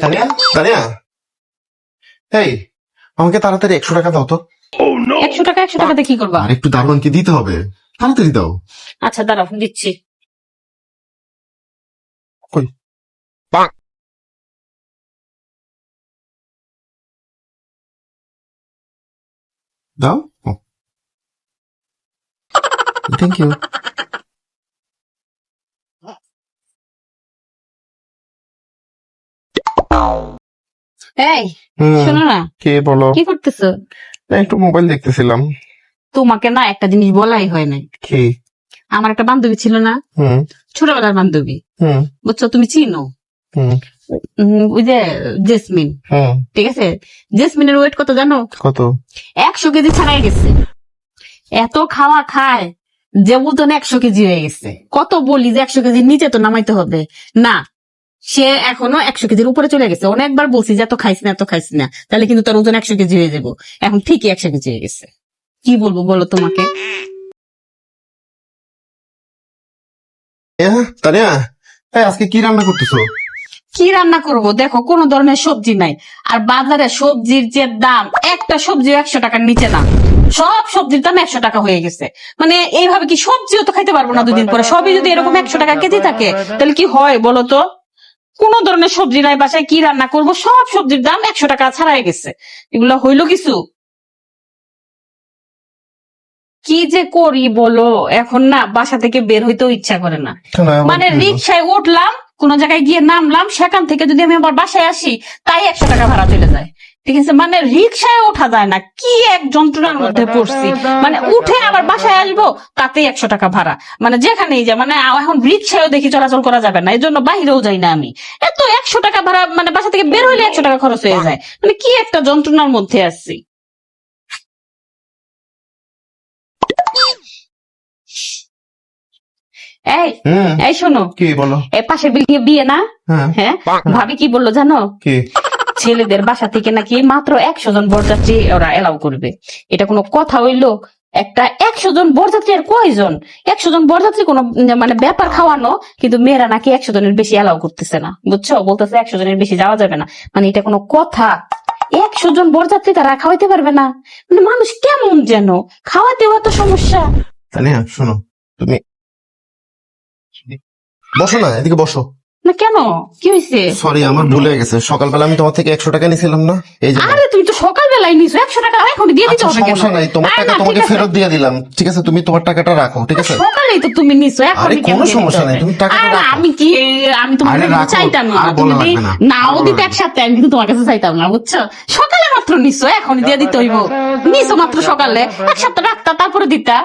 তানিয়া, তানিয়া, এই আমাকে তাড়াতাড়ি 100 টাকা দাও তো। 100 টাকা কি করবা? আর একটু দারোয়ানকে দিতে হবে, তাড়াতাড়ি দাও। আচ্ছা দাঁড়াও, দিচ্ছি। কই? দাও। Thank you. এই শোনো না, কে বলো? কি করতেছো? একটু মোবাইল দেখতেছিলাম। তোমাকে না একটা জিনিস বলাই হয় নাই। কি? আমার একটা বান্ধবী ছিল না, ছোটবেলার বান্ধবী, বুঝছো? তুমি চিনো ওই যে জেসমিন, ঠিক আছে? জেসমিনের ওয়েট কত জানো? কত? 100 কেজি ছাড়াই গেছে। এত খাওয়া খায় যে ওজন 100 কেজি হয়ে গেছে। কত বলি যে 100 কেজির নিচে তো নামাইতে হবে না, সে এখনো 100 কেজির উপরে চলে গেছে। অনেকবার বলছি যে এত খাইস না, এত খাইস না, তাহলে কিন্তু তার ওজন 100 কেজি হয়ে যাবো। এখন ঠিকই 100 কেজি হয়ে গেছে। কি বলবো বলো তোমাকে? তানিয়া, আজকে কি রান্না করতেছো? কি রান্না করব? দেখো কোনো ধরনের সবজি নাই, আর বাজারে সবজির যে দাম, একটা সবজি 100 টাকার নিচে না। সব সবজির দাম 100 টাকা হয়ে গেছে। মানে এইভাবে কি সবজিও তো খাইতে পারবো না দুদিন পরে। সবই যদি এরকম 100 টাকা কেজি থাকে তাহলে কি হয় বলো তো? কোন ধরনের সবজি নাই বাসায়, কি রান্না করব? সব সবজির দাম 100 টাকা ছাড়াই গেছে। এগুলো হইলো কিছু? কি যে করি বলো, এখন না বাসা থেকে বের হইতেও ইচ্ছা করে না। মানে রিক্সায় উঠলাম, কোন জায়গায় গিয়ে নামলাম, সেখান থেকে যদি আমি আবার বাসায় আসি তাই 100 টাকা ভাড়া চলে যায়। ঠিক আছে, মানে রিক্সায় ওঠা যায় না। কি এক যন্ত্রণার মধ্যে পড়ছি। মানে উঠে আবার বাসায় আসবো তাতেই 100 টাকা ভাড়া। মানে যেখানেই যা, মানে এখন রিক্সায়ও দেখি চলাচল করা যাবে না, এই জন্য বাহিরেও যাই না আমি। এত 100 টাকা ভাড়া, মানে বাসা থেকে বের হইলে 100 টাকা খরচ হয়ে যায়। মানে কি একটা যন্ত্রণার মধ্যে আসছি। এই এই শোনো, কি বলো? এই পাশের বিল্ডিং এ বিয়ে না? হ্যাঁ, ভাবি কি বললো জানো? কি? ছেলেদের বাসা থেকে নাকি মাত্র 100 জন বরযাত্রী ওরা এলাও করবে। এটা কোনো কথা হইলো? একটা 100 জন বরযাত্রী আর কয়জন? 100 জন বরযাত্রী কোনো মানে ব্যাপার খাওয়ানো, কিন্তু মেয়েরা নাকি 100 জনের বেশি এলাও করতেছে না, বুঝছো? বলতেছে 100 জনের বেশি যাওয়া যাবে না। মানে এটা কোনো কথা? 100 জন বরযাত্রী তারা খাওয়াইতে পারবে না? মানে মানুষ কেমন যেন, খাওয়াতেও এত সমস্যা। তানিয়া শোনো, তুমি বসো না, এদিকে বসো। না কেন, কি হয়েছে? সরি, আমার ভুল হয়ে গেছে। সকালবেলা আমি তোমার থেকে 100 টাকা নিয়েছিলাম না, এই যে। আরে তুমি তো সকালবেলায় নিছো 100 টাকা, এখন দিয়ে দিতে হবে কেন? সমস্যা নাই, তোমার টাকা তোমাকে ফেরত দিয়ে দিলাম, ঠিক আছে? তুমি তোমার টাকাটা রাখো, ঠিক আছে? সকালেই তো তুমি নিছো, এখন আরে কোনো সমস্যা নাই, তুমি টাকাটা রাখো। আমি কি, আমি তোমার কাছে চাইতাম না, তুমি নাও দিতে একসাথে, আমি কিন্তু তোমার কাছে চাইতাম না, বুঝছো? সকালে মাত্র নিছো, এখন দিয়ে দিতে হইব। নিছো মাত্র সকালে, এক সপ্তাহ রাখতা তারপরে দিতা।